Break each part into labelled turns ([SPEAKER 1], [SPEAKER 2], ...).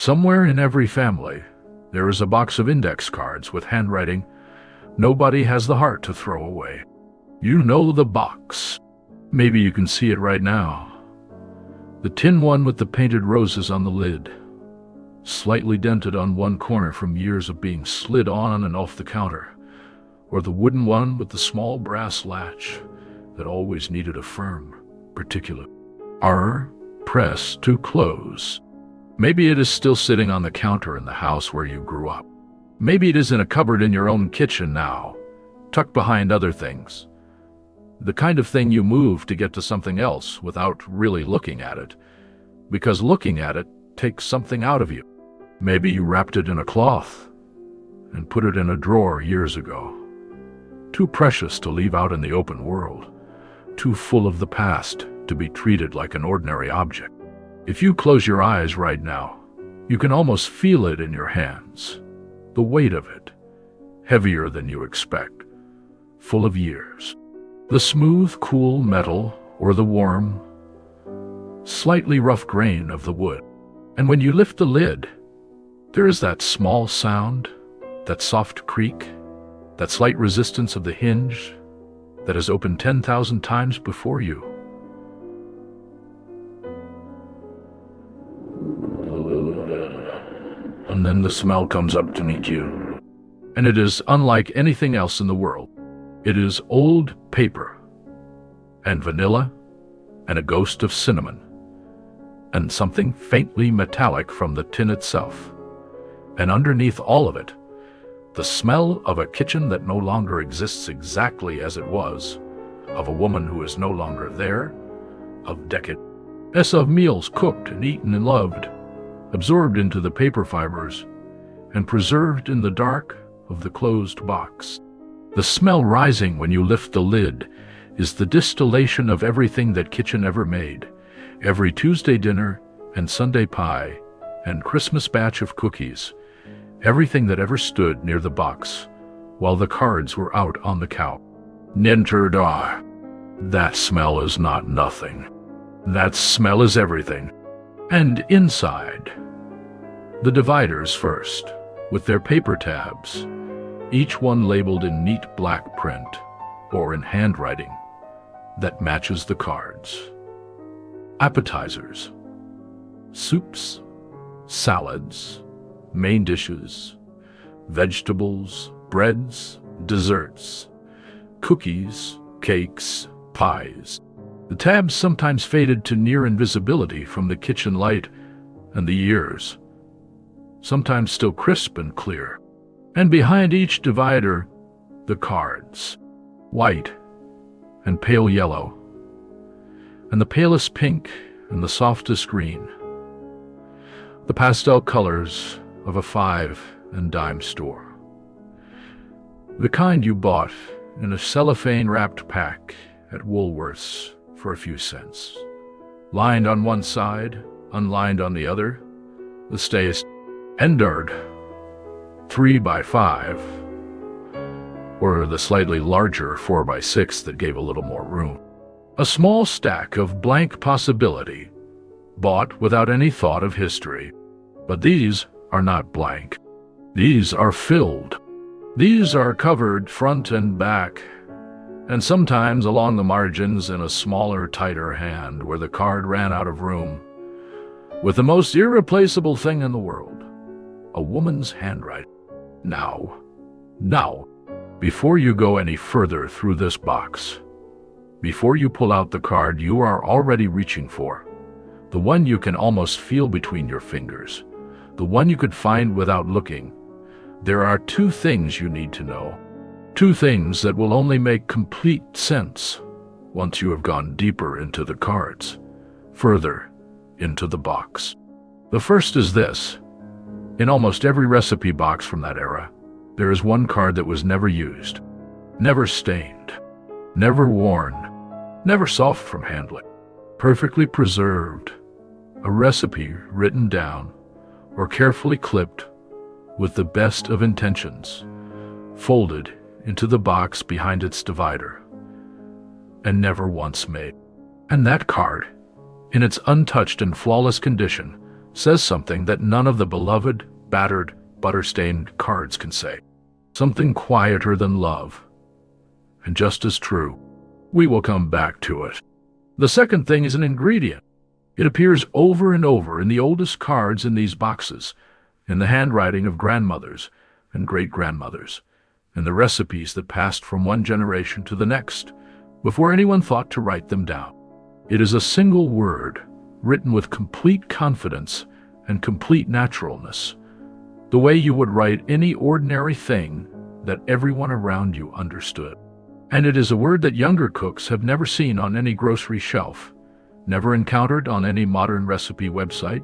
[SPEAKER 1] Somewhere in every family, there is a box of index cards with handwriting nobody has the heart to throw away. You know the box. Maybe you can see it right now. The tin one with the painted roses on the lid, slightly dented on one corner from years of being slid on and off the counter, or the wooden one with the small brass latch that always needed a firm, particular R press to close. Maybe it is still sitting on the counter in the house where you grew up. Maybe it is in a cupboard in your own kitchen now, tucked behind other things. The kind of thing you move to get to something else without really looking at it, because looking at it takes something out of you. Maybe you wrapped it in a cloth and put it in a drawer years ago. Too precious to leave out in the open world, too full of the past to be treated like an ordinary object. If you close your eyes right now, you can almost feel it in your hands. The weight of it, heavier than you expect, full of years. The smooth, cool metal or the warm, slightly rough grain of the wood. And when you lift the lid, there is that small sound, that soft creak, that slight resistance of the hinge that has opened 10,000 times before you. And then the smell comes up to meet you. And it is unlike anything else in the world. It is old paper, and vanilla, and a ghost of cinnamon, and something faintly metallic from the tin itself. And underneath all of it, the smell of a kitchen that no longer exists exactly as it was, of a woman who is no longer there, of decades of meals cooked and eaten and loved, absorbed into the paper fibers, and preserved in the dark of the closed box. The smell rising when you lift the lid is the distillation of everything that kitchen ever made, every Tuesday dinner and Sunday pie and Christmas batch of cookies, everything that ever stood near the box while the cards were out on the couch. Ninterdar. That smell is not nothing. That smell is everything. And inside, the dividers first, with their paper tabs, each one labeled in neat black print or in handwriting that matches the cards. Appetizers, soups, salads, main dishes, vegetables, breads, desserts, cookies, cakes, pies. The tabs sometimes faded to near invisibility from the kitchen light and the years, sometimes still crisp and clear. And behind each divider, the cards, white and pale yellow, and the palest pink and the softest green, the pastel colors of a 5 and dime store. The kind you bought in a cellophane-wrapped pack at Woolworth's for a few cents. Lined on one side, unlined on the other, the stays endured 3x5, or the slightly larger 4x6 that gave a little more room. A small stack of blank possibility, bought without any thought of history. But these are not blank. These are filled. These are covered front and back, and sometimes along the margins in a smaller, tighter hand where the card ran out of room, with the most irreplaceable thing in the world, a woman's handwriting. Now, before you go any further through this box, before you pull out the card you are already reaching for, the one you can almost feel between your fingers, the one you could find without looking, there are two things you need to know. Two things that will only make complete sense once you have gone deeper into the cards, further into the box. The first is this. In almost every recipe box from that era, there is one card that was never used, never stained, never worn, never soft from handling, perfectly preserved, a recipe written down or carefully clipped with the best of intentions, folded into the box behind its divider, and never once made. And that card, in its untouched and flawless condition, says something that none of the beloved, battered, butter-stained cards can say. Something quieter than love. And just as true, we will come back to it. The second thing is an ingredient. It appears over and over in the oldest cards in these boxes, in the handwriting of grandmothers and great-grandmothers, and the recipes that passed from one generation to the next, before anyone thought to write them down. It is a single word, written with complete confidence and complete naturalness, the way you would write any ordinary thing that everyone around you understood. And it is a word that younger cooks have never seen on any grocery shelf, never encountered on any modern recipe website,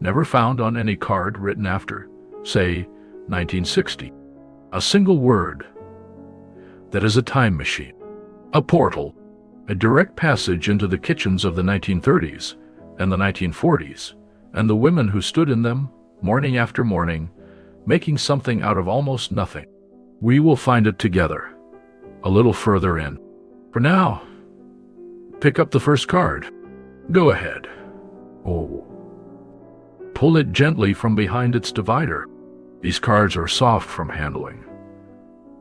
[SPEAKER 1] never found on any card written after, say, 1960. A single word that is a time machine, a portal, a direct passage into the kitchens of the 1930s and the 1940s, and the women who stood in them, morning after morning, making something out of almost nothing. We will find it together, a little further in. For now, pick up the first card. Go ahead. Oh. Pull it gently from behind its divider. These cards are soft from handling.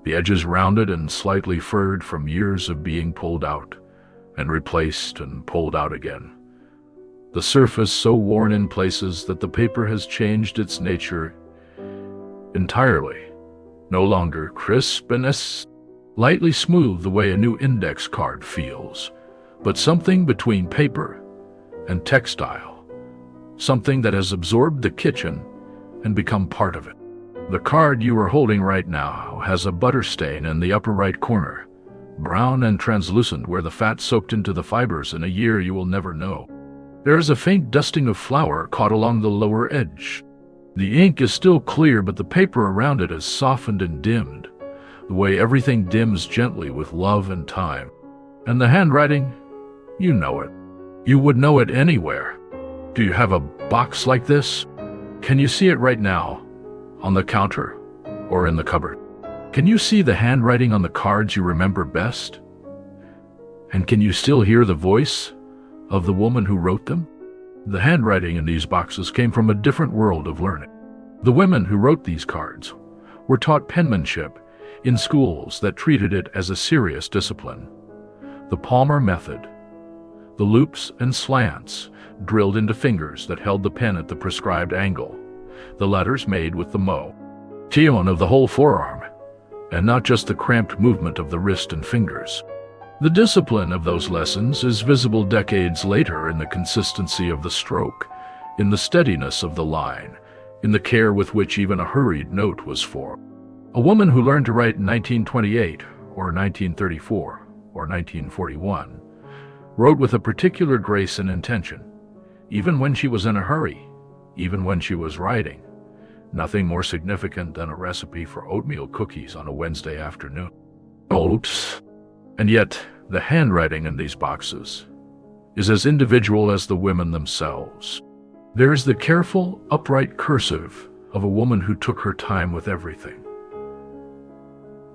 [SPEAKER 1] The edges rounded and slightly furred from years of being pulled out and replaced and pulled out again. The surface so worn in places that the paper has changed its nature entirely. No longer crisp and lightly smooth the way a new index card feels, but something between paper and textile, something that has absorbed the kitchen and become part of it. The card you are holding right now has a butter stain in the upper right corner, brown and translucent where the fat soaked into the fibers in a year you will never know. There is a faint dusting of flour caught along the lower edge. The ink is still clear, but the paper around it has softened and dimmed, the way everything dims gently with love and time. And the handwriting, you know it. You would know it anywhere. Do you have a box like this? Can you see it right now, on the counter or in the cupboard? Can you see the handwriting on the cards you remember best? And can you still hear the voice of the woman who wrote them? The handwriting in these boxes came from a different world of learning. The women who wrote these cards were taught penmanship in schools that treated it as a serious discipline. The Palmer method, the loops and slants drilled into fingers that held the pen at the prescribed angle, the letters made with the motion of the whole forearm, and not just the cramped movement of the wrist and fingers. The discipline of those lessons is visible decades later in the consistency of the stroke, in the steadiness of the line, in the care with which even a hurried note was formed. A woman who learned to write in 1928 or 1934 or 1941 wrote with a particular grace and intention, even when she was in a hurry, even when she was writing. Nothing more significant than a recipe for oatmeal cookies on a Wednesday afternoon. Oats. And yet, the handwriting in these boxes is as individual as the women themselves. There is the careful, upright cursive of a woman who took her time with everything.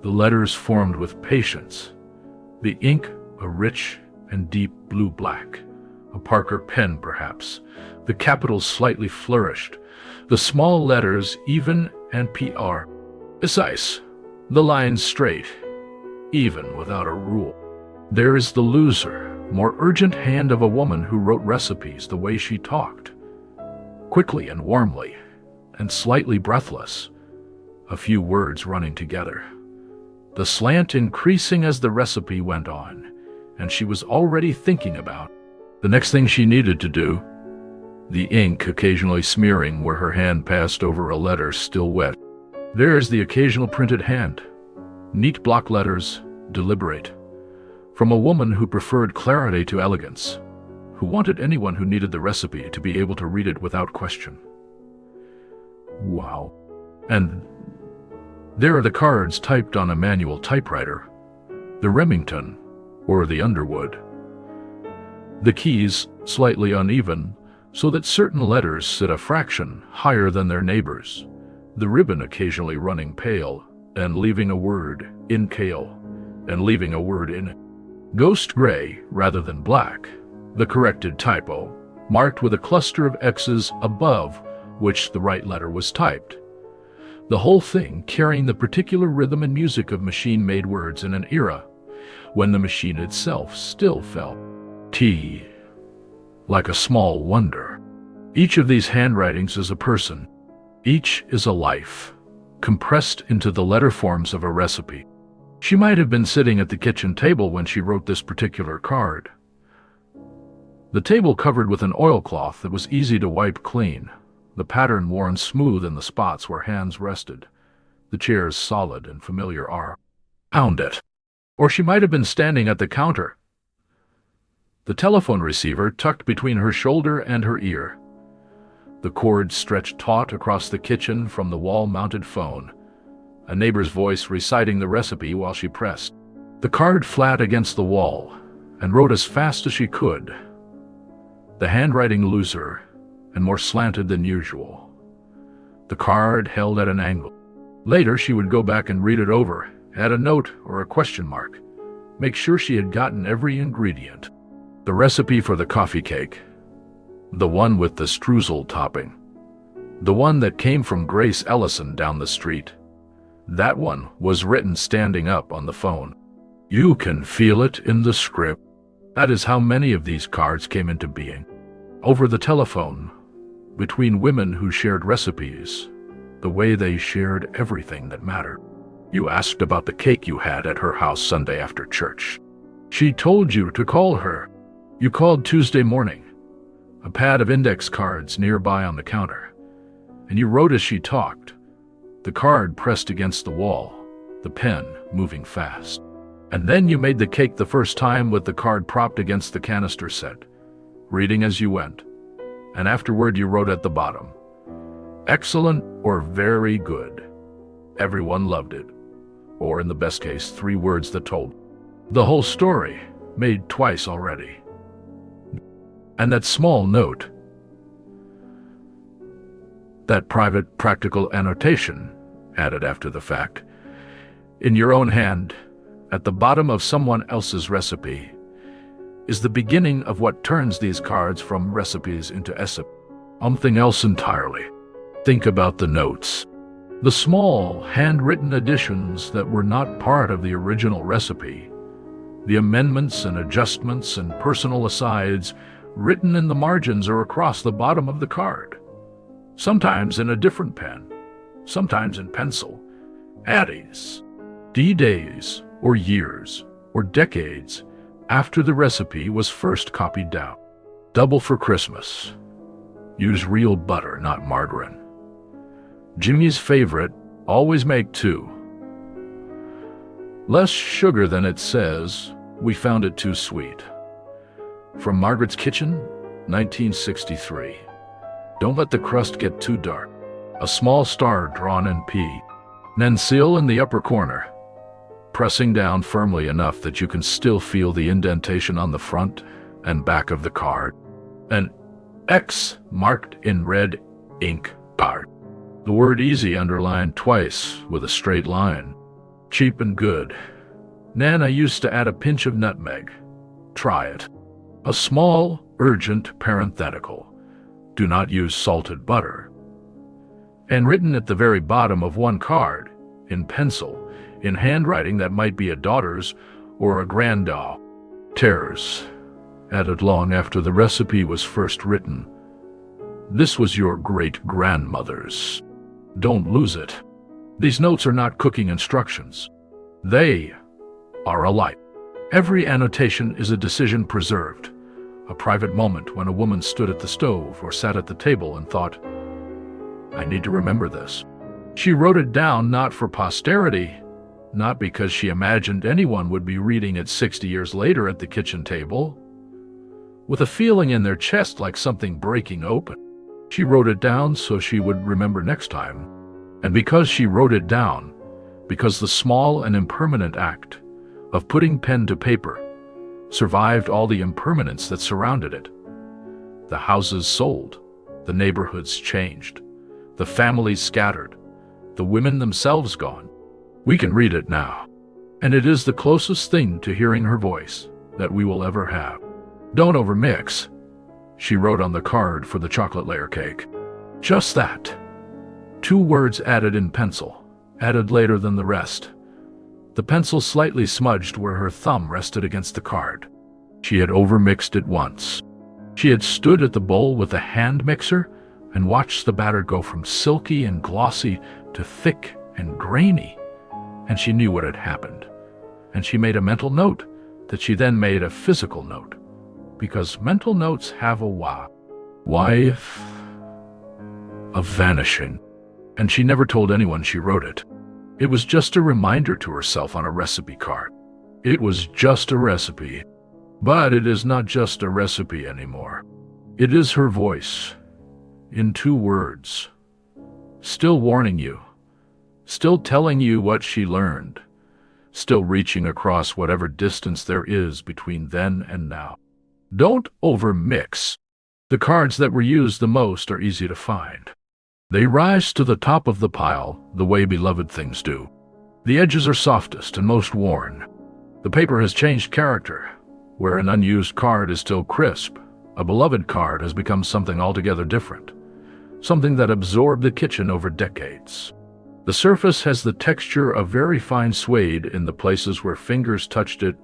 [SPEAKER 1] The letters formed with patience, the ink a rich and deep blue-black, a Parker pen perhaps, the capitals slightly flourished, the small letters even and precise, the lines straight, even without a rule. There is the looser, more urgent hand of a woman who wrote recipes the way she talked, quickly and warmly, and slightly breathless, a few words running together. The slant increasing as the recipe went on, and she was already thinking about the next thing she needed to do, the ink occasionally smearing where her hand passed over a letter still wet. There is the occasional printed hand, neat block letters, deliberate, from a woman who preferred clarity to elegance, who wanted anyone who needed the recipe to be able to read it without question. Wow. And there are the cards typed on a manual typewriter, the Remington or the Underwood. The keys slightly uneven so that certain letters sit a fraction higher than their neighbors, the ribbon occasionally running pale and leaving a word in kale and leaving a word in it. Ghost gray rather than black, the corrected typo, marked with a cluster of X's above which the right letter was typed. The whole thing carrying the particular rhythm and music of machine-made words in an era when the machine itself still felt T, like a small wonder. Each of these handwritings is a person. Each is a life, compressed into the letter forms of a recipe. She might have been sitting at the kitchen table when she wrote this particular card. The table covered with an oilcloth that was easy to wipe clean, the pattern worn smooth in the spots where hands rested, the chairs solid and familiar around it. Or she might have been standing at the counter, the telephone receiver tucked between her shoulder and her ear, the cord stretched taut across the kitchen from the wall-mounted phone, a neighbor's voice reciting the recipe while she pressed the card flat against the wall and wrote as fast as she could, the handwriting looser and more slanted than usual, the card held at an angle. Later she would go back and read it over, add a note or a question mark, make sure she had gotten every ingredient. The recipe for the coffee cake, the one with the streusel topping, the one that came from Grace Ellison down the street, that one was written standing up on the phone. You can feel it in the script. That is how many of these cards came into being. Over the telephone, between women who shared recipes, the way they shared everything that mattered. You asked about the cake you had at her house Sunday after church. She told you to call her. You called Tuesday morning, a pad of index cards nearby on the counter, and you wrote as she talked, the card pressed against the wall, the pen moving fast. And then you made the cake the first time with the card propped against the canister set, reading as you went, and afterward you wrote at the bottom, excellent or very good. Everyone loved it, or in the best case, 3 words that told the whole story, made twice already. And that small note, that private practical annotation added after the fact, in your own hand, at the bottom of someone else's recipe, is the beginning of what turns these cards from recipes into something else entirely. Think about the notes, the small handwritten additions that were not part of the original recipe, the amendments and adjustments and personal asides written in the margins or across the bottom of the card, sometimes in a different pen, sometimes in pencil, addies, D-days, or years, or decades after the recipe was first copied down. Double for Christmas. Use real butter, not margarine. Jimmy's favorite, always make 2. Less sugar than it says, we found it too sweet. From Margaret's Kitchen, 1963. Don't let the crust get too dark. A small star drawn in P. Nensil in the upper corner, pressing down firmly enough that you can still feel the indentation on the front and back of the card. An X marked in red ink part. The word easy underlined twice with a straight line. Cheap and good. Nana used to add a pinch of nutmeg. Try it. A small, urgent parenthetical. Do not use salted butter. And written at the very bottom of one card, in pencil, in handwriting that might be a daughter's or a granddaughter's, added long after the recipe was first written. This was your great-grandmother's. Don't lose it. These notes are not cooking instructions. They are a light. Every annotation is a decision preserved, a private moment when a woman stood at the stove or sat at the table and thought, I need to remember this. She wrote it down not for posterity, not because she imagined anyone would be reading it 60 years later at the kitchen table, with a feeling in their chest like something breaking open. She wrote it down so she would remember next time. And because she wrote it down, because the small and impermanent act of putting pen to paper survived all the impermanence that surrounded it. The houses sold, the neighborhoods changed, the families scattered, the women themselves gone. We can read it now, and it is the closest thing to hearing her voice that we will ever have. Don't overmix. she wrote on the card for the chocolate layer cake. Just that. 2 words added in pencil, added later than the rest. The pencil slightly smudged where her thumb rested against the card. She had overmixed it once. She had stood at the bowl with a hand mixer and watched the batter go from silky and glossy to thick and grainy, and she knew what had happened. And she made a mental note that she then made a physical note, because mental notes have a way of vanishing, and she never told anyone she wrote it. It was just a reminder to herself on a recipe card. It was just a recipe. But it is not just a recipe anymore. It is her voice, in 2 words, still warning you, still telling you what she learned, still reaching across whatever distance there is between then and now. Don't overmix. The cards that were used the most are easy to find. They rise to the top of the pile the way beloved things do. The edges are softest and most worn. The paper has changed character. Where an unused card is still crisp, a beloved card has become something altogether different, something that absorbed the kitchen over decades. The surface has the texture of very fine suede in the places where fingers touched it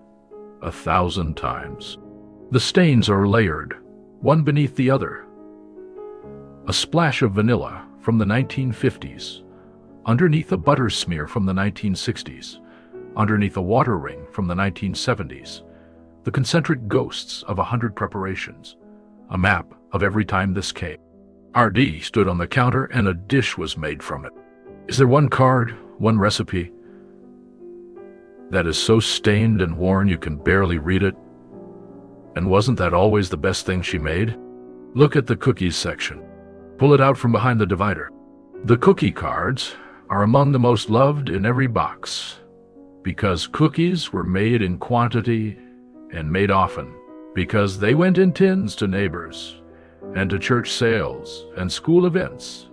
[SPEAKER 1] 1,000 times. The stains are layered, one beneath the other. A splash of vanilla from the 1950s, underneath a butter smear from the 1960s, underneath a water ring from the 1970s, the concentric ghosts of 100 preparations, a map of every time this came. RD stood on the counter and a dish was made from it. Is there one card, one recipe, that is so stained and worn you can barely read it? And wasn't that always the best thing she made? Look at the cookies section. Pull it out from behind the divider. The cookie cards are among the most loved in every box, because cookies were made in quantity and made often, because they went in tins to neighbors, and to church sales, and school events,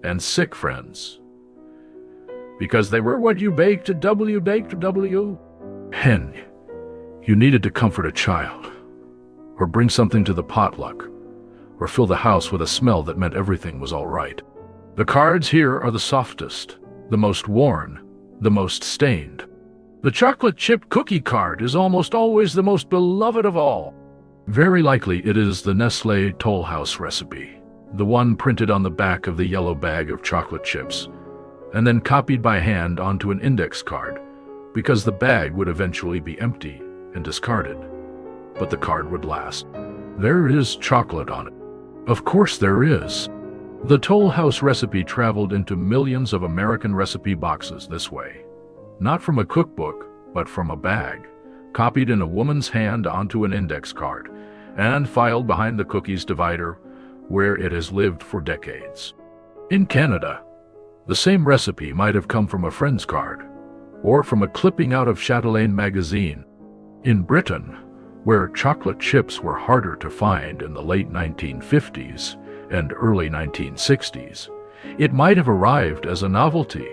[SPEAKER 1] and sick friends, because they were what you baked to W. Hen, you needed to comfort a child, or bring something to the potluck, or fill the house with a smell that meant everything was all right. The cards here are the softest, the most worn, the most stained. The chocolate chip cookie card is almost always the most beloved of all. Very likely it is the Nestlé Toll House recipe, the one printed on the back of the yellow bag of chocolate chips, and then copied by hand onto an index card, because the bag would eventually be empty and discarded. But the card would last. There is chocolate on it. Of course there is. The Toll House recipe traveled into millions of American recipe boxes this way. Not from a cookbook, but from a bag, copied in a woman's hand onto an index card, and filed behind the cookies divider, where it has lived for decades. In Canada, the same recipe might have come from a friend's card, or from a clipping out of Chatelaine magazine. In Britain, where chocolate chips were harder to find in the late 1950s and early 1960s, it might have arrived as a novelty,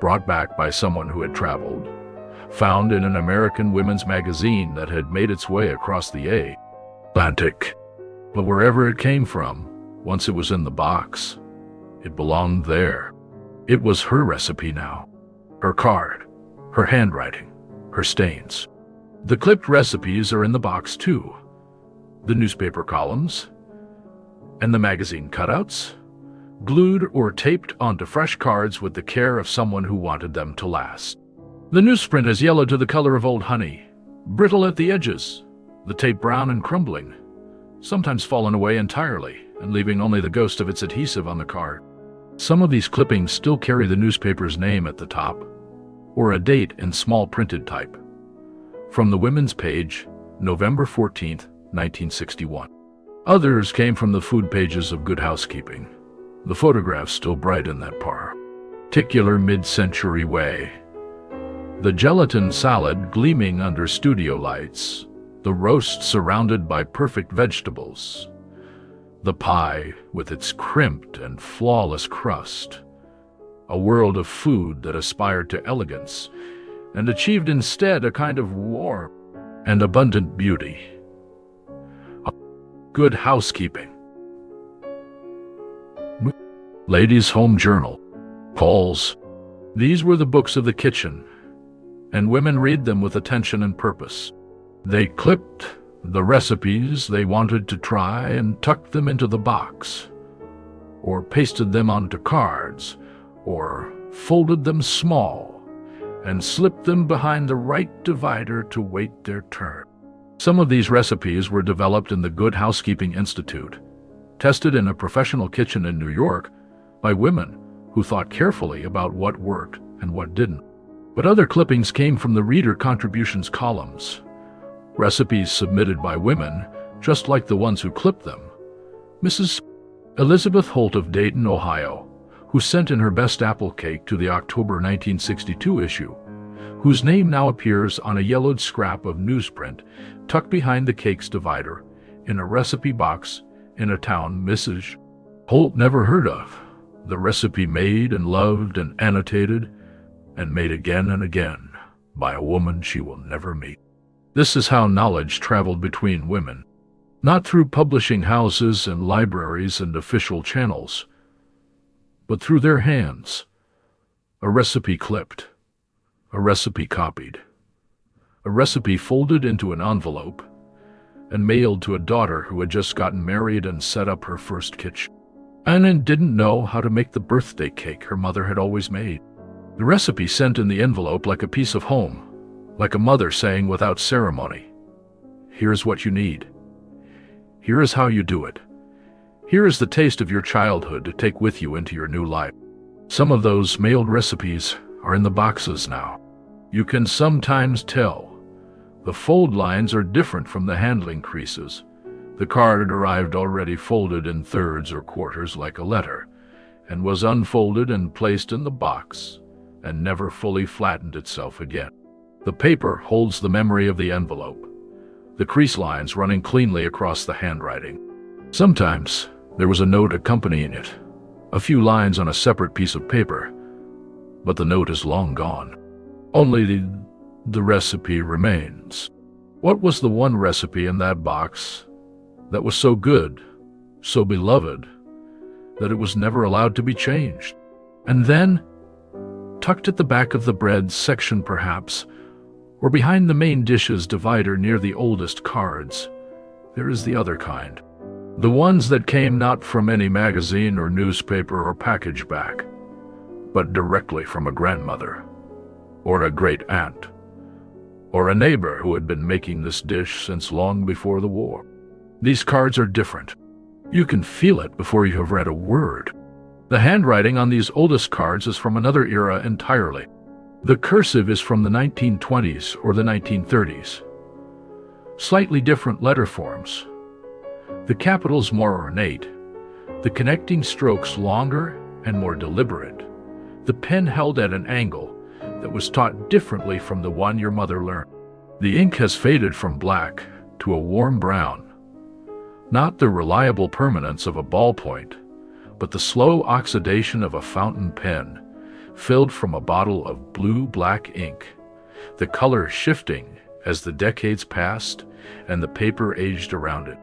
[SPEAKER 1] brought back by someone who had traveled, found in an American women's magazine that had made its way across the Atlantic. But wherever it came from, once it was in the box, it belonged there. It was her recipe now, her card, her handwriting, her stains. The clipped recipes are in the box too, the newspaper columns, and the magazine cutouts, glued or taped onto fresh cards with the care of someone who wanted them to last. The newsprint has yellowed to the color of old honey, brittle at the edges, the tape brown and crumbling, sometimes fallen away entirely and leaving only the ghost of its adhesive on the card. Some of these clippings still carry the newspaper's name at the top, or a date in small printed type. From the women's page, November 14th, 1961. Others came from the food pages of Good Housekeeping, the photographs still bright in that particular mid-century way. The gelatin salad gleaming under studio lights, the roast surrounded by perfect vegetables, the pie with its crimped and flawless crust, a world of food that aspired to elegance and achieved instead a kind of warm and abundant beauty. Good Housekeeping, Ladies' Home Journal, Paul's. These were the books of the kitchen, and women read them with attention and purpose. They clipped the recipes they wanted to try and tucked them into the box, or pasted them onto cards, or folded them small and slipped them behind the right divider to wait their turn. Some of these recipes were developed in the Good Housekeeping Institute, tested in a professional kitchen in New York by women who thought carefully about what worked and what didn't. But other clippings came from the reader contributions columns, recipes submitted by women just like the ones who clipped them. Mrs. Elizabeth Holt of Dayton, Ohio, who sent in her best apple cake to the October 1962 issue, whose name now appears on a yellowed scrap of newsprint tucked behind the cake's divider in a recipe box in a town Mrs. Holt never heard of. The recipe made and loved and annotated and made again and again by a woman she will never meet. This is how knowledge traveled between women, not through publishing houses and libraries and official channels, but through their hands. A recipe clipped, a recipe copied, a recipe folded into an envelope and mailed to a daughter who had just gotten married and set up her first kitchen, and didn't know how to make the birthday cake her mother had always made. The recipe sent in the envelope like a piece of home, like a mother saying without ceremony, "Here's what you need. Here is how you do it. Here is the taste of your childhood to take with you into your new life." Some of those mailed recipes are in the boxes now. You can sometimes tell. The fold lines are different from the handling creases. The card arrived already folded in thirds or quarters like a letter, and was unfolded and placed in the box, and never fully flattened itself again. The paper holds the memory of the envelope, the crease lines running cleanly across the handwriting. Sometimes there was a note accompanying it, a few lines on a separate piece of paper, but the note is long gone. Only the recipe remains. What was the one recipe in that box that was so good, so beloved, that it was never allowed to be changed? And then, tucked at the back of the bread section perhaps, or behind the main dishes divider near the oldest cards, there is the other kind. The ones that came not from any magazine or newspaper or package back, but directly from a grandmother, or a great aunt, or a neighbor who had been making this dish since long before the war. These cards are different. You can feel it before you have read a word. The handwriting on these oldest cards is from another era entirely. The cursive is from the 1920s or the 1930s. Slightly different letter forms. The capitals more ornate, the connecting strokes longer and more deliberate. The pen held at an angle that was taught differently from the one your mother learned. The ink has faded from black to a warm brown. Not the reliable permanence of a ballpoint, but the slow oxidation of a fountain pen filled from a bottle of blue-black ink, the color shifting as the decades passed and the paper aged around it.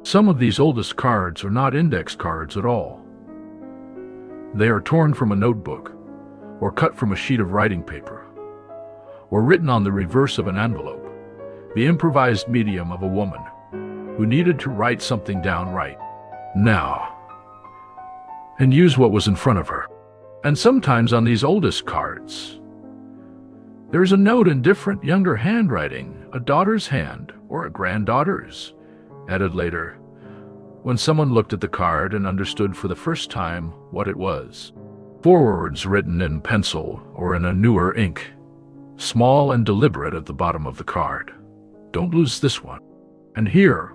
[SPEAKER 1] Some of these oldest cards are not index cards at all. They are torn from a notebook, or cut from a sheet of writing paper, or written on the reverse of an envelope, the improvised medium of a woman who needed to write something down right now and use what was in front of her. And sometimes on these oldest cards, there's a note in different younger handwriting, a daughter's hand or a granddaughter's, added later, when someone looked at the card and understood for the first time what it was. Forewords written in pencil or in a newer ink, small and deliberate at the bottom of the card. Don't lose this one. And here,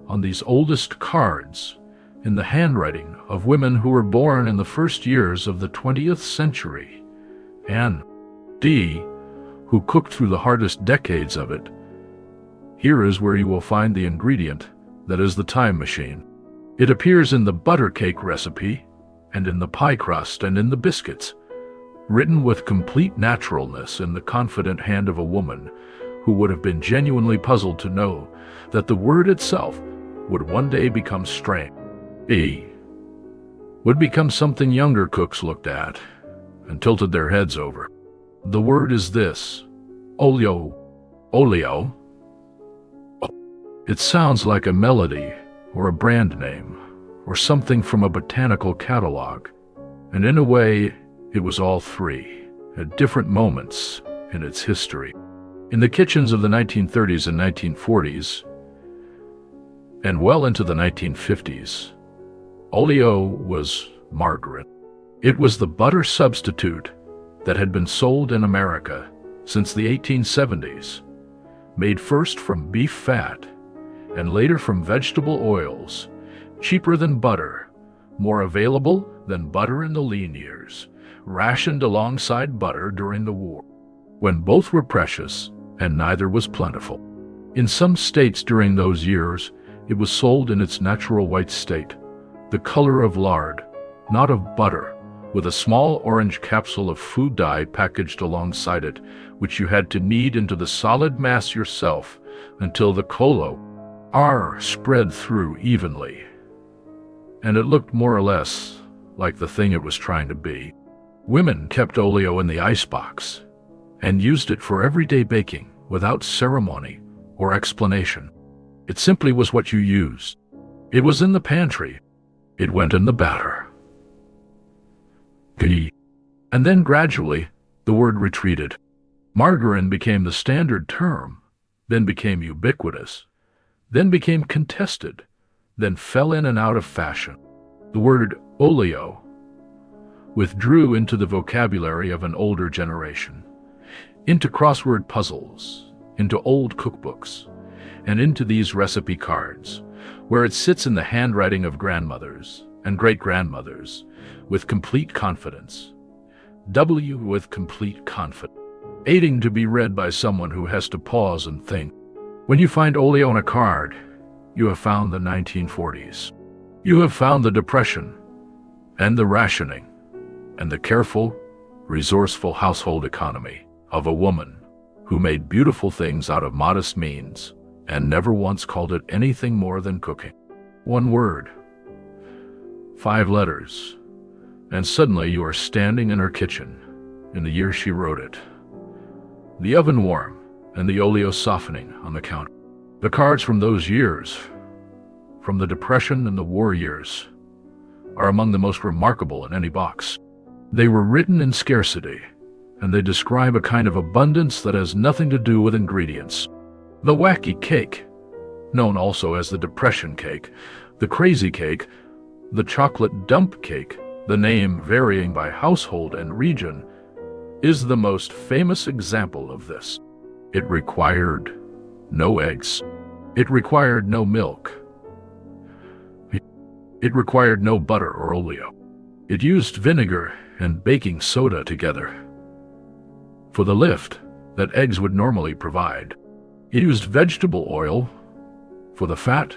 [SPEAKER 1] on these oldest cards, in the handwriting of women who were born in the first years of the 20th century, Anne D., who cooked through the hardest decades of it, here is where you will find the ingredient that is the time machine. It appears in the butter cake recipe, and in the pie crust, and in the biscuits, written with complete naturalness in the confident hand of a woman who would have been genuinely puzzled to know that the word itself would one day become strange. E would become something younger cooks looked at and tilted their heads over. The word is this: olio. Olio. It sounds like a melody or a brand name or something from a botanical catalog, and in a way, it was all three at different moments in its history. In the kitchens of the 1930s and 1940s, and well into the 1950s, olio was margarine. It was the butter substitute that had been sold in America since the 1870s, made first from beef fat and later from vegetable oils, cheaper than butter, more available than butter in the lean years, rationed alongside butter during the war, when both were precious and neither was plentiful. In some states during those years, it was sold in its natural white state, the color of lard, not of butter, with a small orange capsule of food dye packaged alongside it, which you had to knead into the solid mass yourself until the color spread through evenly. And it looked more or less like the thing it was trying to be. Women kept olio in the icebox and used it for everyday baking without ceremony or explanation. It simply was what you used. It was in the pantry. It went in the batter. And then gradually, the word retreated. Margarine became the standard term, then became ubiquitous, then became contested, then fell in and out of fashion. The word olio withdrew into the vocabulary of an older generation, into crossword puzzles, into old cookbooks, and into these recipe cards, where it sits in the handwriting of grandmothers and great-grandmothers with complete confidence. With complete confidence, aiding to be read by someone who has to pause and think. When you find olio on a card, you have found the 1940s. You have found the Depression, and the rationing, and the careful, resourceful household economy of a woman who made beautiful things out of modest means and never once called it anything more than cooking. One word, 5 letters, and suddenly you are standing in her kitchen in the year she wrote it. The oven warm and the olio softening on the counter. The cards from those years, from the Depression and the war years, are among the most remarkable in any box. They were written in scarcity, and they describe a kind of abundance that has nothing to do with ingredients. The wacky cake, known also as the Depression cake, the crazy cake, the chocolate dump cake, the name varying by household and region, is the most famous example of this. It required no eggs. It required no milk. It required no butter or oleo. It used vinegar and baking soda together for the lift that eggs would normally provide. It used vegetable oil for the fat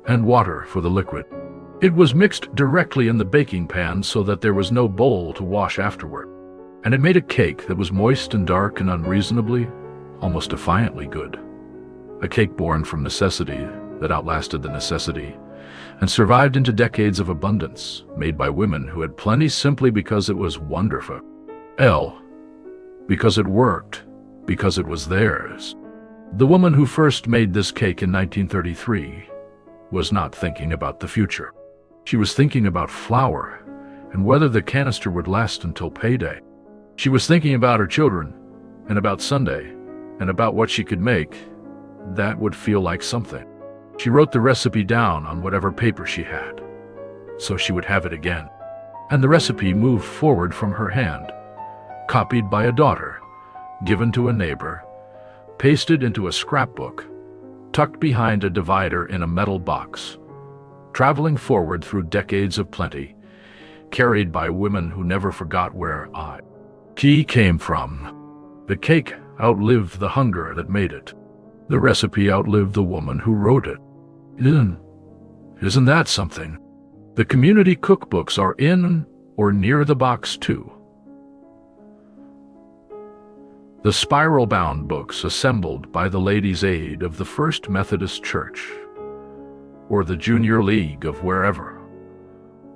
[SPEAKER 1] and water for the liquid. It was mixed directly in the baking pan so that there was no bowl to wash afterward. And it made a cake that was moist and dark and unreasonably, almost defiantly good. A cake born from necessity that outlasted the necessity and survived into decades of abundance, made by women who had plenty simply because it was wonderful. Because it worked, because it was theirs. The woman who first made this cake in 1933 was not thinking about the future. She was thinking about flour and whether the canister would last until payday. She was thinking about her children and about Sunday and about what she could make that would feel like something. She wrote the recipe down on whatever paper she had, so she would have it again. And the recipe moved forward from her hand, copied by a daughter, given to a neighbor, pasted into a scrapbook, tucked behind a divider in a metal box, traveling forward through decades of plenty, carried by women who never forgot where she came from. The cake outlived the hunger that made it. The recipe outlived the woman who wrote it. Isn't that something? The community cookbooks are in or near the box too. The spiral-bound books assembled by the Ladies' Aid of the First Methodist Church or the Junior League of wherever,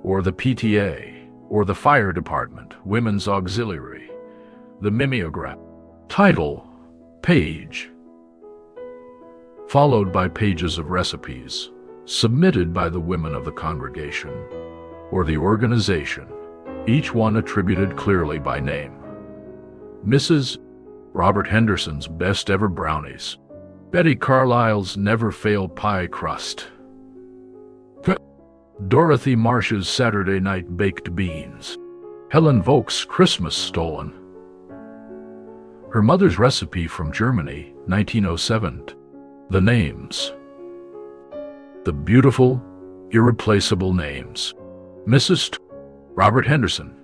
[SPEAKER 1] or the PTA, or the Fire Department, Women's Auxiliary, the mimeograph. Title, page, followed by pages of recipes submitted by the women of the congregation or the organization, each one attributed clearly by name. Mrs. Robert Henderson's best ever brownies, Betty Carlisle's never fail pie crust, Dorothy Marsh's Saturday night baked beans, Helen Vogt's Christmas stolen, her mother's recipe from Germany, 1907, the names, the beautiful, irreplaceable names. Mrs. Robert Henderson,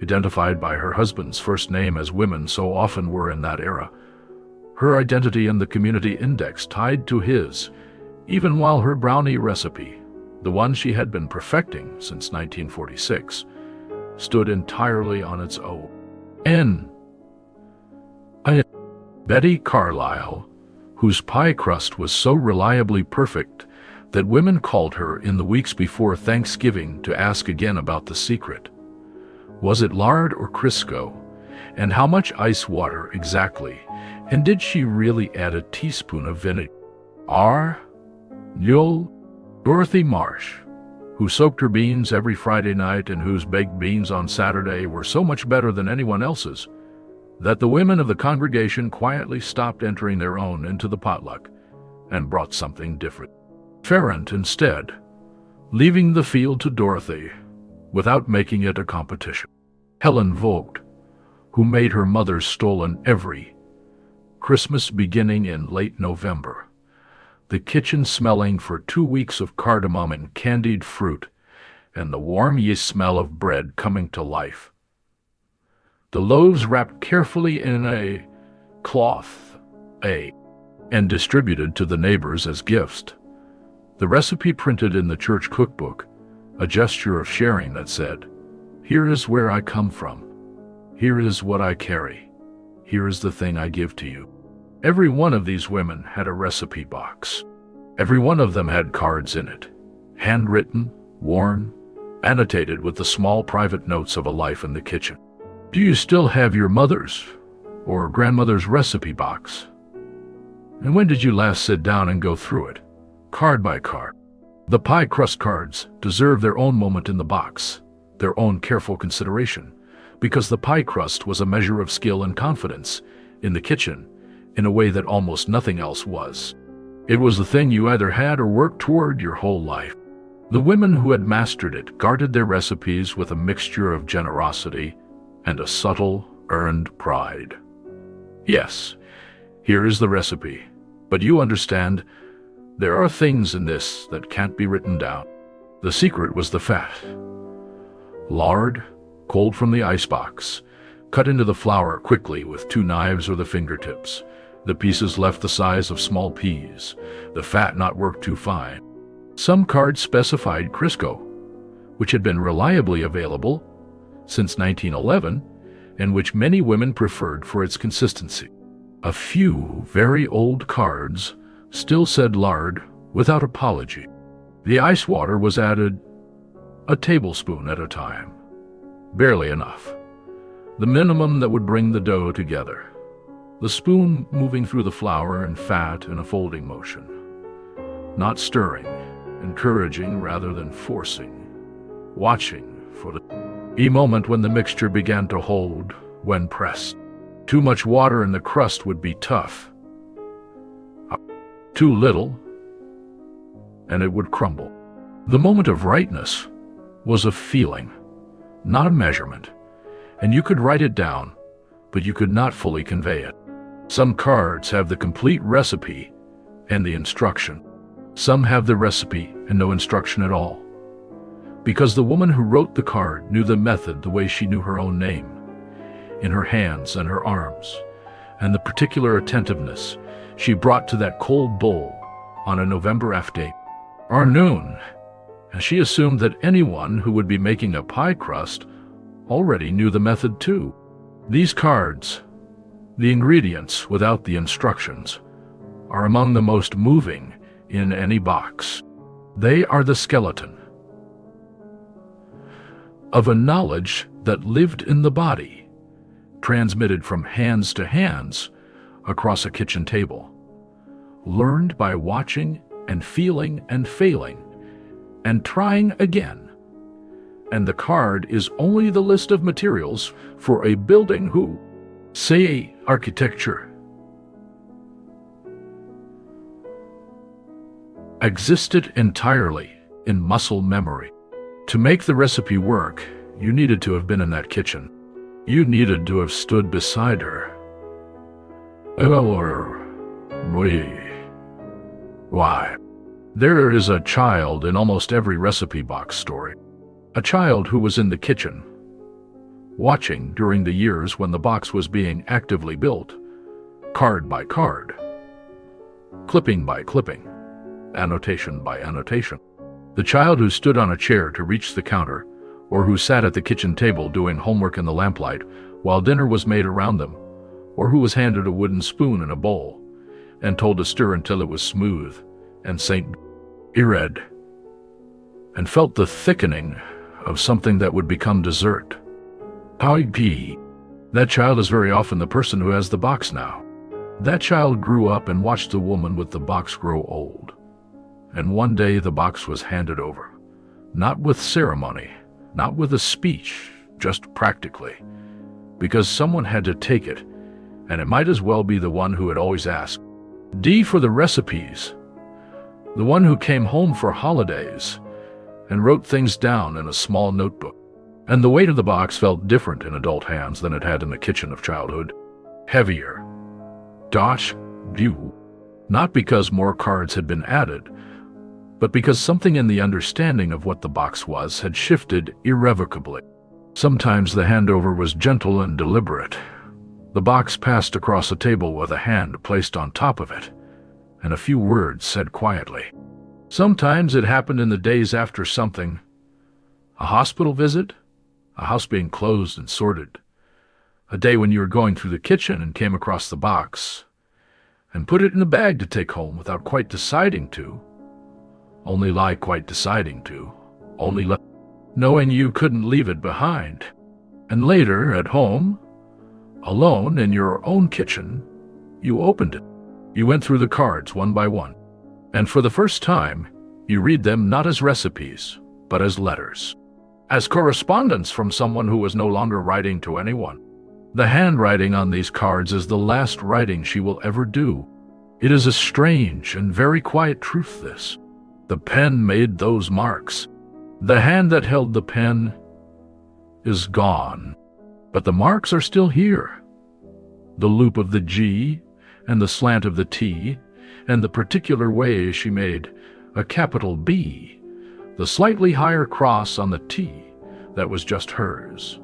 [SPEAKER 1] identified by her husband's first name as women so often were in that era, her identity in the community index tied to his, even while her brownie recipe, the one she had been perfecting since 1946, stood entirely on its own. Betty Carlisle, whose pie crust was so reliably perfect that women called her in the weeks before Thanksgiving to ask again about the secret. Was it lard or Crisco? And how much ice water exactly? And did she really add a teaspoon of vinegar? Dorothy Marsh, who soaked her beans every Friday night and whose baked beans on Saturday were so much better than anyone else's, that the women of the congregation quietly stopped entering their own into the potluck and brought something different. Ferrant instead, leaving the field to Dorothy without making it a competition. Helen Vogt, who made her mother's stolen every Christmas beginning in late November, the kitchen smelling for 2 weeks of cardamom and candied fruit, and the warm yeast smell of bread coming to life. The loaves wrapped carefully in a cloth, and distributed to the neighbors as gifts. The recipe printed in the church cookbook, a gesture of sharing that said, "Here is where I come from. Here is what I carry. Here is the thing I give to you." Every one of these women had a recipe box. Every one of them had cards in it, handwritten, worn, annotated with the small private notes of a life in the kitchen. Do you still have your mother's or grandmother's recipe box? And when did you last sit down and go through it, card by card? The pie crust cards deserve their own moment in the box, their own careful consideration, because the pie crust was a measure of skill and confidence in the kitchen in a way that almost nothing else was. It was the thing you either had or worked toward your whole life. The women who had mastered it guarded their recipes with a mixture of generosity and a subtle, earned pride. Yes, here is the recipe, but you understand, there are things in this that can't be written down. The secret was the fat. Lard, cold from the icebox, cut into the flour quickly with 2 knives or the fingertips. The pieces left the size of small peas, the fat not worked too fine. Some cards specified Crisco, which had been reliably available since 1911, and which many women preferred for its consistency. A few very old cards still said lard without apology. The ice water was added a tablespoon at a time, barely enough, the minimum that would bring the dough together. The spoon moving through the flour and fat in a folding motion, not stirring, encouraging rather than forcing, watching for the moment when the mixture began to hold when pressed. Too much water in the crust would be tough. Too little, and it would crumble. The moment of rightness was a feeling, not a measurement, and you could write it down, but you could not fully convey it. Some cards have the complete recipe and the instruction. Some have the recipe and no instruction at all. Because the woman who wrote the card knew the method the way she knew her own name, in her hands and her arms, and the particular attentiveness she brought to that cold bowl on a November afternoon, and she assumed that anyone who would be making a pie crust already knew the method too. These cards, the ingredients without the instructions, are among the most moving in any box. They are the skeleton of a knowledge that lived in the body, transmitted from hands to hands across a kitchen table, learned by watching and feeling and failing and trying again. And the card is only the list of materials for a building who, say, architecture, existed entirely in muscle memory. To make the recipe work, you needed to have been in that kitchen. You needed to have stood beside her. Why? There is a child in almost every recipe box story. A child who was in the kitchen, watching during the years when the box was being actively built, card by card, clipping by clipping, annotation by annotation. The child who stood on a chair to reach the counter, or who sat at the kitchen table doing homework in the lamplight while dinner was made around them, or who was handed a wooden spoon in a bowl and told to stir until it was smooth and Saint Ired, and felt the thickening of something that would become dessert. That child is very often the person who has the box now. That child grew up and watched the woman with the box grow old. And one day the box was handed over, not with ceremony, not with a speech, just practically, because someone had to take it, and it might as well be the one who had always asked D for the recipes, the one who came home for holidays and wrote things down in a small notebook. And the weight of the box felt different in adult hands than it had in the kitchen of childhood. Heavier. View. Not because more cards had been added, but because something in the understanding of what the box was had shifted irrevocably. Sometimes the handover was gentle and deliberate. The box passed across a table with a hand placed on top of it, and a few words said quietly. Sometimes it happened in the days after something. A hospital visit, a house being closed and sorted, a day when you were going through the kitchen and came across the box, and put it in a bag to take home without quite deciding to, only knowing you couldn't leave it behind. And later, at home, alone in your own kitchen, you opened it. You went through the cards one by one, and for the first time, you read them not as recipes, but as letters, as correspondence from someone who was no longer writing to anyone. The handwriting on these cards is the last writing she will ever do. It is a strange and very quiet truth, this. The pen made those marks. The hand that held the pen is gone, but the marks are still here. The loop of the G and the slant of the T and the particular way she made a capital B, the slightly higher cross on the T that was just hers,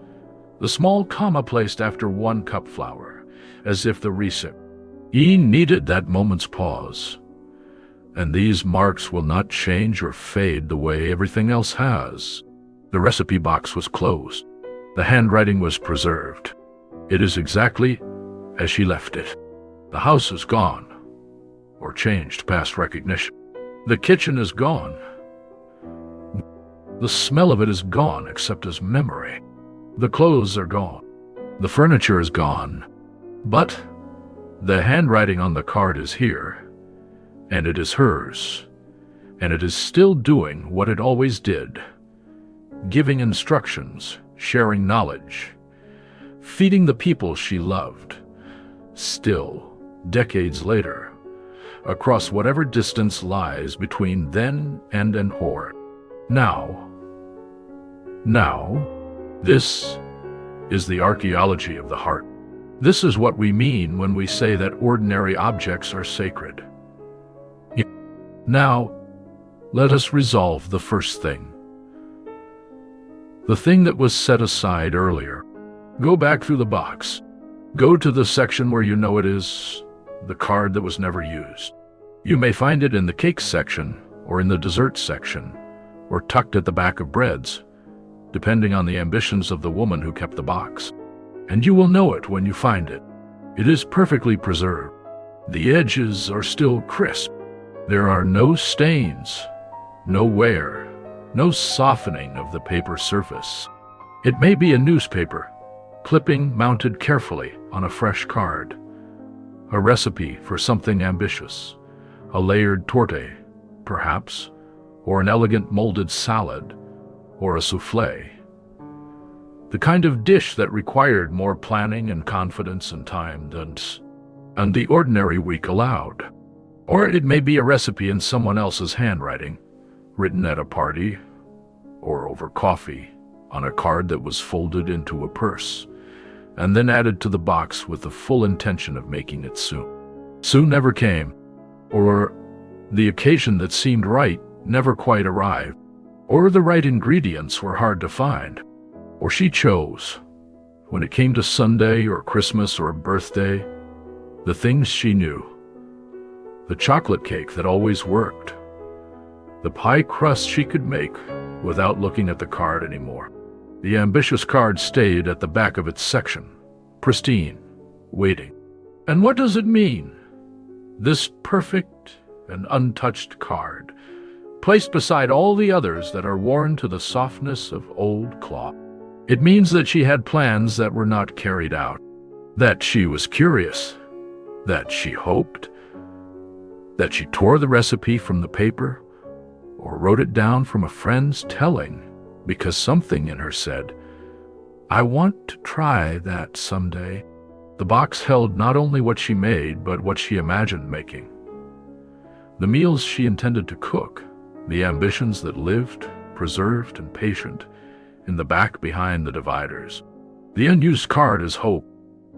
[SPEAKER 1] the small comma placed after one cup flour, as if the recip needed that moment's pause. And these marks will not change or fade the way everything else has. The recipe box was closed. The handwriting was preserved. It is exactly as she left it. The house is gone, or changed past recognition. The kitchen is gone. The smell of it is gone except as memory. The clothes are gone. The furniture is gone. But the handwriting on the card is here, and it is hers, and it is still doing what it always did, giving instructions, sharing knowledge, feeding the people she loved, still, decades later, across whatever distance lies between then and an or. Now, this is the archaeology of the heart. This is what we mean when we say that ordinary objects are sacred. Now, let us resolve the first thing. The thing that was set aside earlier. Go back through the box. Go to the section where you know it is, the card that was never used. You may find it in the cakes section, or in the dessert section, or tucked at the back of breads, depending on the ambitions of the woman who kept the box. And you will know it when you find it. It is perfectly preserved. The edges are still crisp. There are no stains, no wear, no softening of the paper surface. It may be a newspaper, clipping mounted carefully on a fresh card, a recipe for something ambitious, a layered torte, perhaps, or an elegant molded salad, or a soufflé. The kind of dish that required more planning and confidence and time than the ordinary week allowed. Or it may be a recipe in someone else's handwriting, written at a party, or over coffee, on a card that was folded into a purse, and then added to the box with the full intention of making it soon. Soon never came, or the occasion that seemed right never quite arrived, or the right ingredients were hard to find, or she chose, when it came to Sunday or Christmas or a birthday, the things she knew. The chocolate cake that always worked, the pie crust she could make without looking at the card anymore. The ambitious card stayed at the back of its section, pristine, waiting. And what does it mean? This perfect and untouched card, placed beside all the others that are worn to the softness of old cloth. It means that she had plans that were not carried out, that she was curious, that she hoped, that she tore the recipe from the paper or wrote it down from a friend's telling because something in her said, "I want to try that someday." The box held not only what she made, but what she imagined making. The meals she intended to cook, the ambitions that lived, preserved, and patient, in the back behind the dividers. The unused card is hope.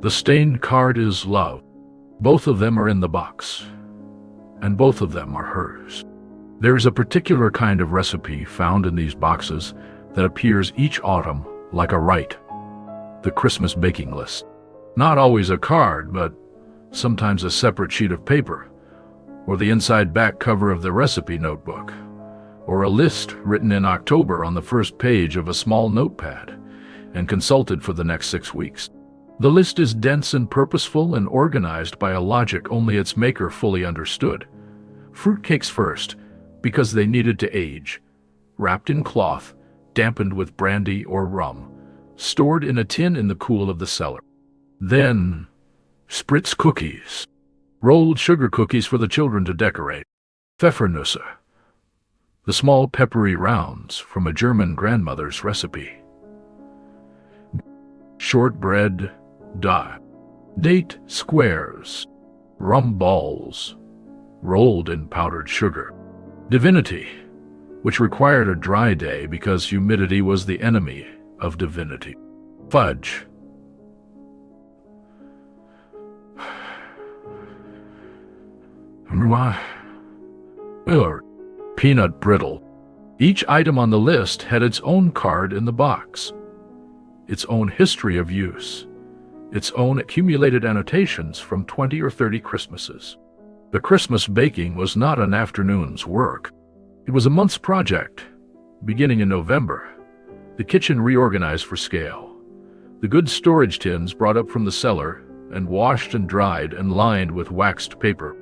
[SPEAKER 1] The stained card is love. Both of them are in the box, and both of them are hers. There's a particular kind of recipe found in these boxes that appears each autumn like a rite, the Christmas baking list. Not always a card, but sometimes a separate sheet of paper, or the inside back cover of the recipe notebook, or a list written in October on the first page of a small notepad and consulted for the next 6 weeks. The list is dense and purposeful and organized by a logic only its maker fully understood. Fruitcakes first, because they needed to age, wrapped in cloth, dampened with brandy or rum, stored in a tin in the cool of the cellar. Then, Spritz cookies, rolled sugar cookies for the children to decorate, Pfeffernüsse, the small peppery rounds from a German grandmother's recipe, shortbread, date squares, rum balls, rolled in powdered sugar, divinity, which required a dry day because humidity was the enemy of divinity, fudge, or peanut brittle. Each item on the list had its own card in the box, its own history of use, its own accumulated annotations from 20 or 30 Christmases. The Christmas baking was not an afternoon's work. It was a month's project. Beginning in November, the kitchen reorganized for scale. The good storage tins brought up from the cellar and washed and dried and lined with waxed paper.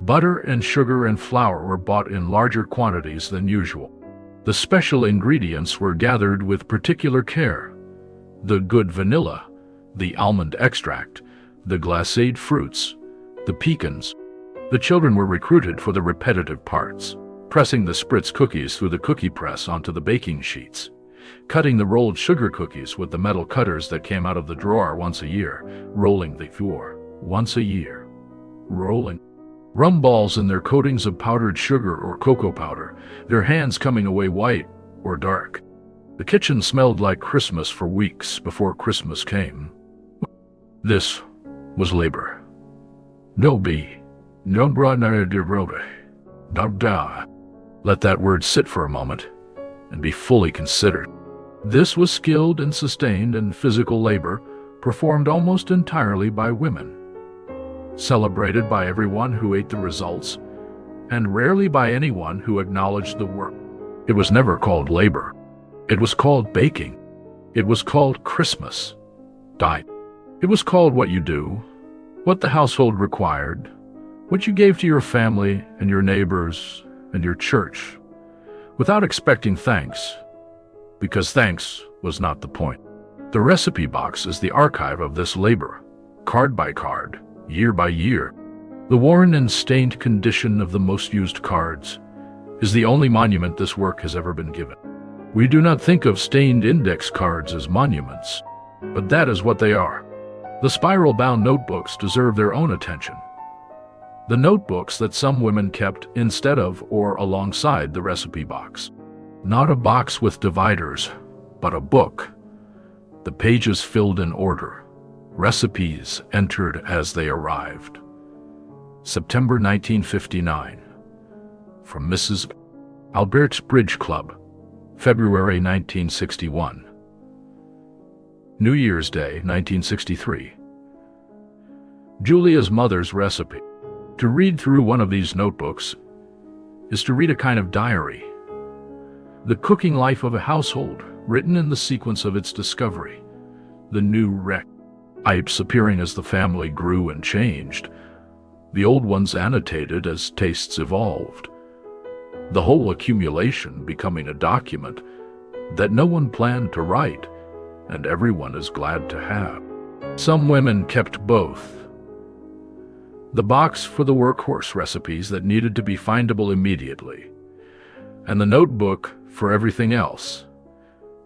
[SPEAKER 1] Butter and sugar and flour were bought in larger quantities than usual. The special ingredients were gathered with particular care. The good vanilla, the almond extract, the glacéd fruits, the pecans. The children were recruited for the repetitive parts, pressing the Spritz cookies through the cookie press onto the baking sheets, cutting the rolled sugar cookies with the metal cutters that came out of the drawer once a year, rolling the flour once a year, rolling. Rum balls in their coatings of powdered sugar or cocoa powder, their hands coming away white or dark. The kitchen smelled like Christmas for weeks before Christmas came. This was labor. No be, no brother de robe, da. Let that word sit for a moment and be fully considered. This was skilled and sustained and physical labor performed almost entirely by women, celebrated by everyone who ate the results, and rarely by anyone who acknowledged the work. It was never called labor. It was called baking. It was called Christmas. It was called what you do, what the household required, what you gave to your family and your neighbors and your church, without expecting thanks, because thanks was not the point. The recipe box is the archive of this labor, card by card, year by year. The worn and stained condition of the most used cards is the only monument this work has ever been given. We do not think of stained index cards as monuments, but that is what they are. The spiral-bound notebooks deserve their own attention. The notebooks that some women kept instead of or alongside the recipe box. Not a box with dividers, but a book. The pages filled in order, recipes entered as they arrived. September 1959. From Mrs. Albert's Bridge Club, February 1961. New Year's Day, 1963. Julia's mother's recipe. To read through one of these notebooks is to read a kind of diary. The cooking life of a household, written in the sequence of its discovery. The new recipes appearing as the family grew and changed. The old ones annotated as tastes evolved. The whole accumulation becoming a document that no one planned to write, and everyone is glad to have. Some women kept both. The box for the workhorse recipes that needed to be findable immediately, and the notebook for everything else.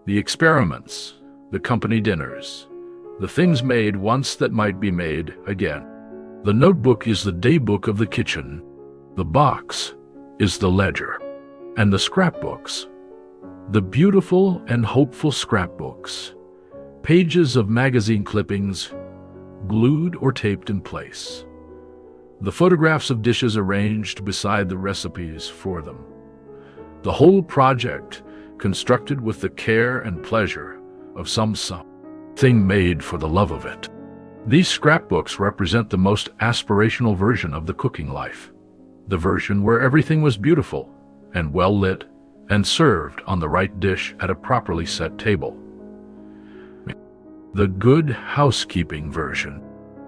[SPEAKER 1] The experiments, the company dinners, the things made once that might be made again. The notebook is the daybook of the kitchen. The box is the ledger. And the scrapbooks, the beautiful and hopeful scrapbooks, pages of magazine clippings glued or taped in place. The photographs of dishes arranged beside the recipes for them. The whole project constructed with the care and pleasure of something made for the love of it. These scrapbooks represent the most aspirational version of the cooking life, the version where everything was beautiful and well lit and served on the right dish at a properly set table. The good housekeeping version,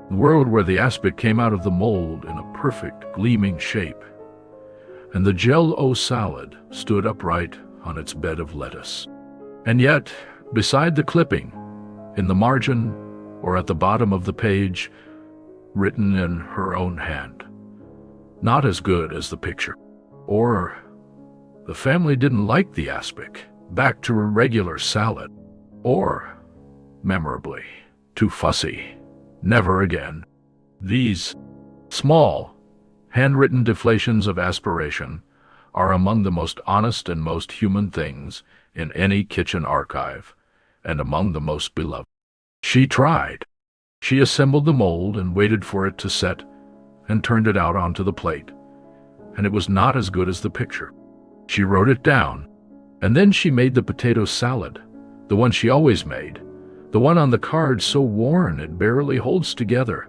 [SPEAKER 1] the world where the aspic came out of the mold in a perfect gleaming shape, and the Jell-O salad stood upright on its bed of lettuce. And yet, beside the clipping, in the margin or at the bottom of the page, written in her own hand, not as good as the picture, or the family didn't like the aspic, back to a regular salad, or, memorably, too fussy, never again. These small, handwritten deflations of aspiration are among the most honest and most human things in any kitchen archive, and among the most beloved. She tried. She assembled the mold and waited for it to set and turned it out onto the plate, and it was not as good as the picture. She wrote it down, and then she made the potato salad, the one she always made, the one on the card so worn it barely holds together,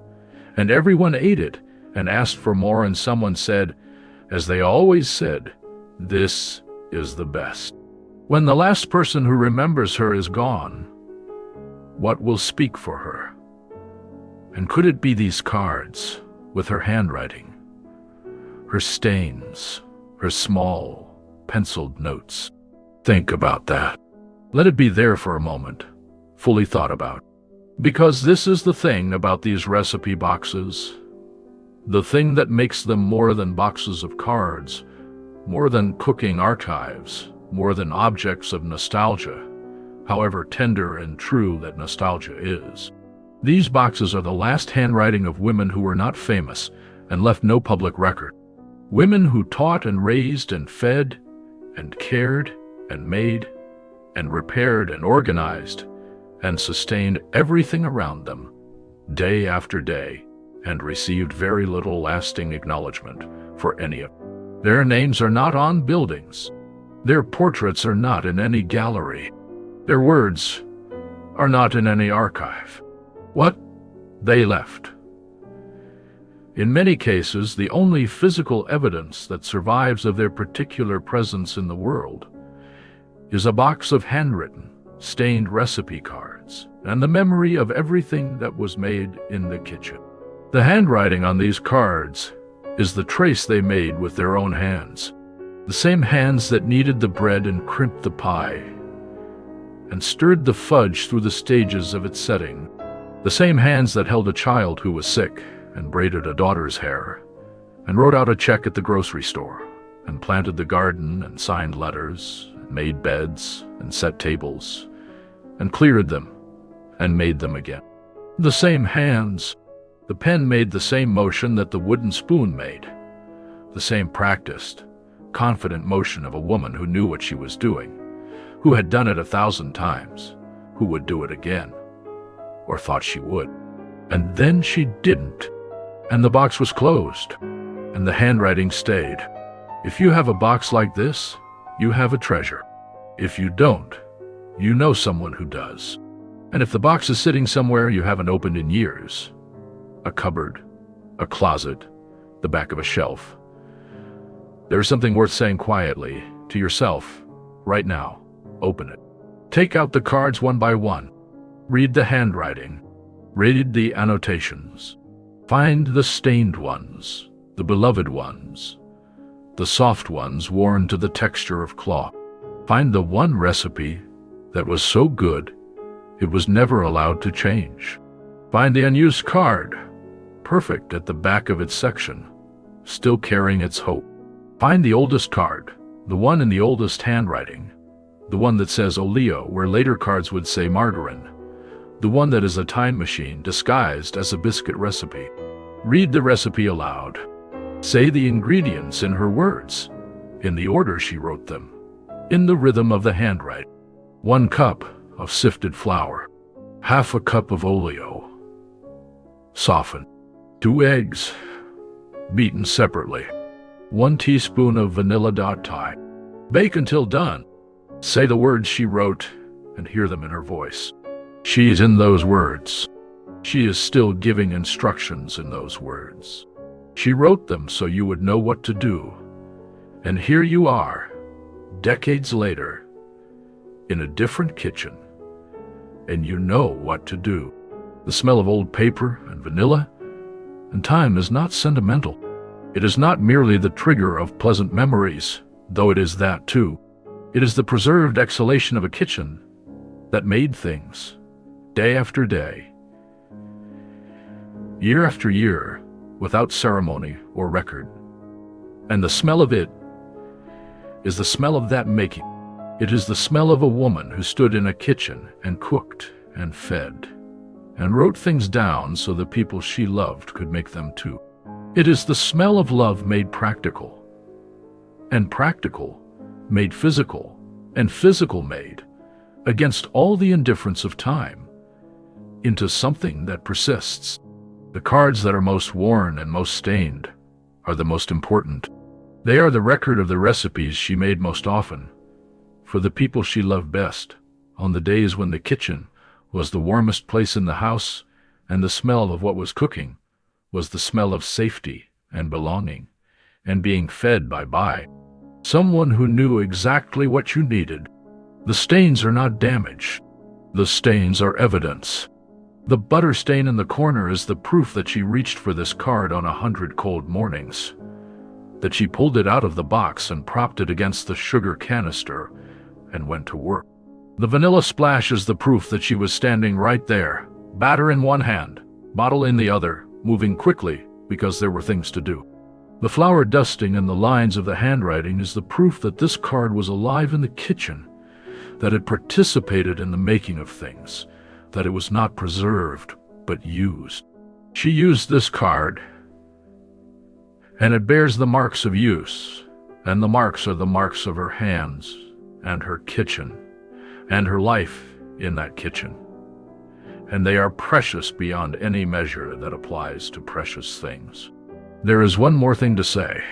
[SPEAKER 1] and everyone ate it and asked for more, and someone said, as they always said, "This is the best." When the last person who remembers her is gone, what will speak for her? And could it be these cards, with her handwriting, her stains, her small, penciled notes? Think about that. Let it be there for a moment, fully thought about. Because this is the thing about these recipe boxes, the thing that makes them more than boxes of cards, more than cooking archives, more than objects of nostalgia, however tender and true that nostalgia is. These boxes are the last handwriting of women who were not famous and left no public record. Women who taught and raised and fed and cared and made and repaired and organized and sustained everything around them, day after day, and received very little lasting acknowledgement for any of them. Their names are not on buildings. Their portraits are not in any gallery. Their words are not in any archive. What they left. In many cases, the only physical evidence that survives of their particular presence in the world is a box of handwritten, stained recipe cards and the memory of everything that was made in the kitchen. The handwriting on these cards is the trace they made with their own hands. The same hands that kneaded the bread and crimped the pie, and stirred the fudge through the stages of its setting. The same hands that held a child who was sick, and braided a daughter's hair, and wrote out a check at the grocery store, and planted the garden, and signed letters, and made beds, and set tables, and cleared them, and made them again. The same hands. The pen made the same motion that the wooden spoon made. The same practiced, confident motion of a woman who knew what she was doing, who had done it 1,000 times, who would do it again, or thought she would. And then she didn't, and the box was closed, and the handwriting stayed. If you have a box like this, you have a treasure. If you don't, you know someone who does. And if the box is sitting somewhere you haven't opened in years, a cupboard, a closet, the back of a shelf, there's something worth saying quietly to yourself right now. Open it. Take out the cards one by one. Read the handwriting. Read the annotations. Find the stained ones, the beloved ones, the soft ones worn to the texture of cloth. Find the one recipe that was so good it was never allowed to change. Find the unused card, perfect at the back of its section, still carrying its hope. Find the oldest card, the one in the oldest handwriting, the one that says Oleo where later cards would say margarine, the one that is a time machine disguised as a biscuit recipe. Read the recipe aloud. Say the ingredients in her words, in the order she wrote them, in the rhythm of the handwriting. 1 cup of sifted flour, half a cup of oleo, soften. 2 eggs, beaten separately. 1 teaspoon of vanilla .thai. Bake until done. Say the words she wrote and hear them in her voice. She's in those words. She is still giving instructions in those words. She wrote them so you would know what to do. And here you are, decades later, in a different kitchen, and you know what to do. The smell of old paper and vanilla and time is not sentimental. It is not merely the trigger of pleasant memories, though it is that too. It is the preserved exhalation of a kitchen that made things, day after day, year after year, without ceremony or record. And the smell of it is the smell of that making. It is the smell of a woman who stood in a kitchen and cooked and fed and wrote things down so the people she loved could make them too. It is the smell of love made practical, and practical made physical, and physical made, against all the indifference of time, into something that persists. The cards that are most worn and most stained are the most important. They are the record of the recipes she made most often, for the people she loved best, on the days when the kitchen was the warmest place in the house, and the smell of what was cooking was the smell of safety and belonging, and being fed by someone who knew exactly what you needed. The stains are not damage. The stains are evidence. The butter stain in the corner is the proof that she reached for this card on 100 cold mornings, that she pulled it out of the box and propped it against the sugar canister and went to work. The vanilla splash is the proof that she was standing right there, batter in one hand, bottle in the other, moving quickly because there were things to do. The flour dusting and the lines of the handwriting is the proof that this card was alive in the kitchen, that it participated in the making of things, that it was not preserved, but used. She used this card, and it bears the marks of use, and the marks are the marks of her hands, and her kitchen, and her life in that kitchen. And they are precious beyond any measure that applies to precious things. There is one more thing to say.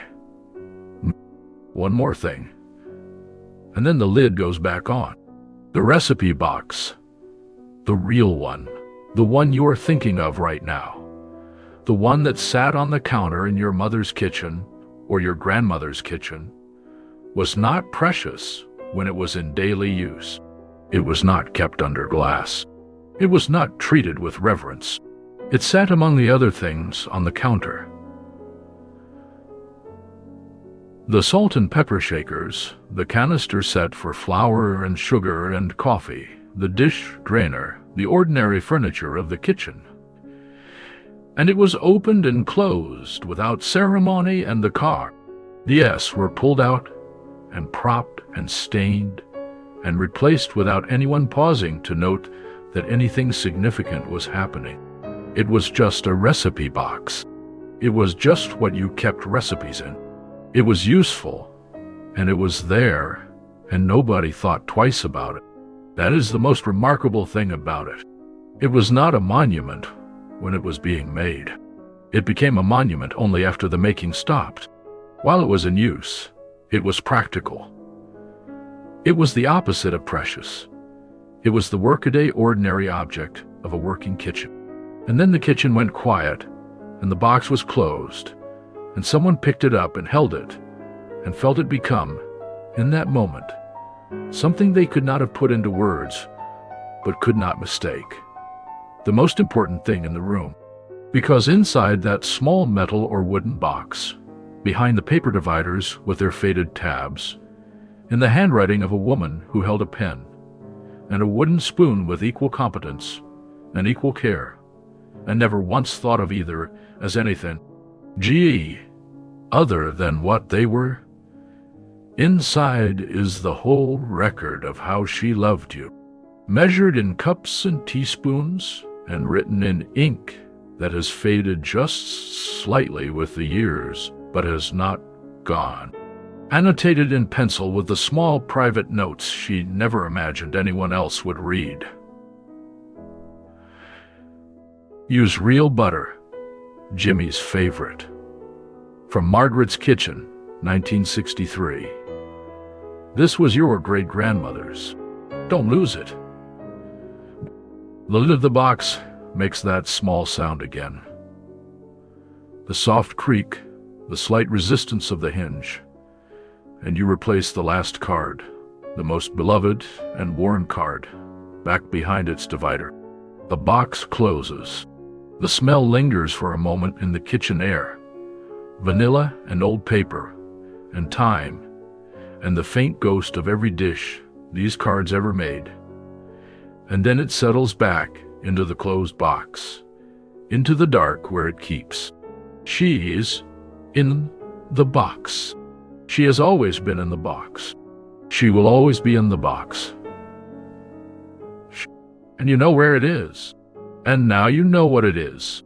[SPEAKER 1] One more thing. And then the lid goes back on. The recipe box. The real one. The one you are thinking of right now. The one that sat on the counter in your mother's kitchen or your grandmother's kitchen was not precious when it was in daily use. It was not kept under glass. It was not treated with reverence. It sat among the other things on the counter. The salt and pepper shakers, the canister set for flour and sugar and coffee, the dish drainer, the ordinary furniture of the kitchen. And it was opened and closed without ceremony, and the car, the S, were pulled out and propped and stained and replaced without anyone pausing to note that anything significant was happening. It was just a recipe box. It was just what you kept recipes in. It was useful, and it was there, and nobody thought twice about it. That is the most remarkable thing about it. It was not a monument when it was being made. It became a monument only after the making stopped. While it was in use, it was practical. It was the opposite of precious. It was the workaday, ordinary object of a working kitchen. And then the kitchen went quiet, and the box was closed, and someone picked it up and held it, and felt it become, in that moment, something they could not have put into words, but could not mistake. The most important thing in the room. Because inside that small metal or wooden box, behind the paper dividers with their faded tabs, in the handwriting of a woman who held a pen, and a wooden spoon with equal competence and equal care, and never once thought of either as anything other than what they were. Inside is the whole record of how she loved you, measured in cups and teaspoons, and written in ink that has faded just slightly with the years, but has not gone. Annotated in pencil with the small private notes she never imagined anyone else would read. Use real butter, Jimmy's favorite. From Margaret's Kitchen, 1963. This was your great-grandmother's. Don't lose it. The lid of the box makes that small sound again. The soft creak, the slight resistance of the hinge, and you replace the last card, the most beloved and worn card, back behind its divider. The box closes. The smell lingers for a moment in the kitchen air. Vanilla and old paper, and time, and the faint ghost of every dish these cards ever made. And then it settles back into the closed box, into the dark where it keeps. She is in the box. She has always been in the box. She will always be in the box. And you know where it is. And now you know what it is.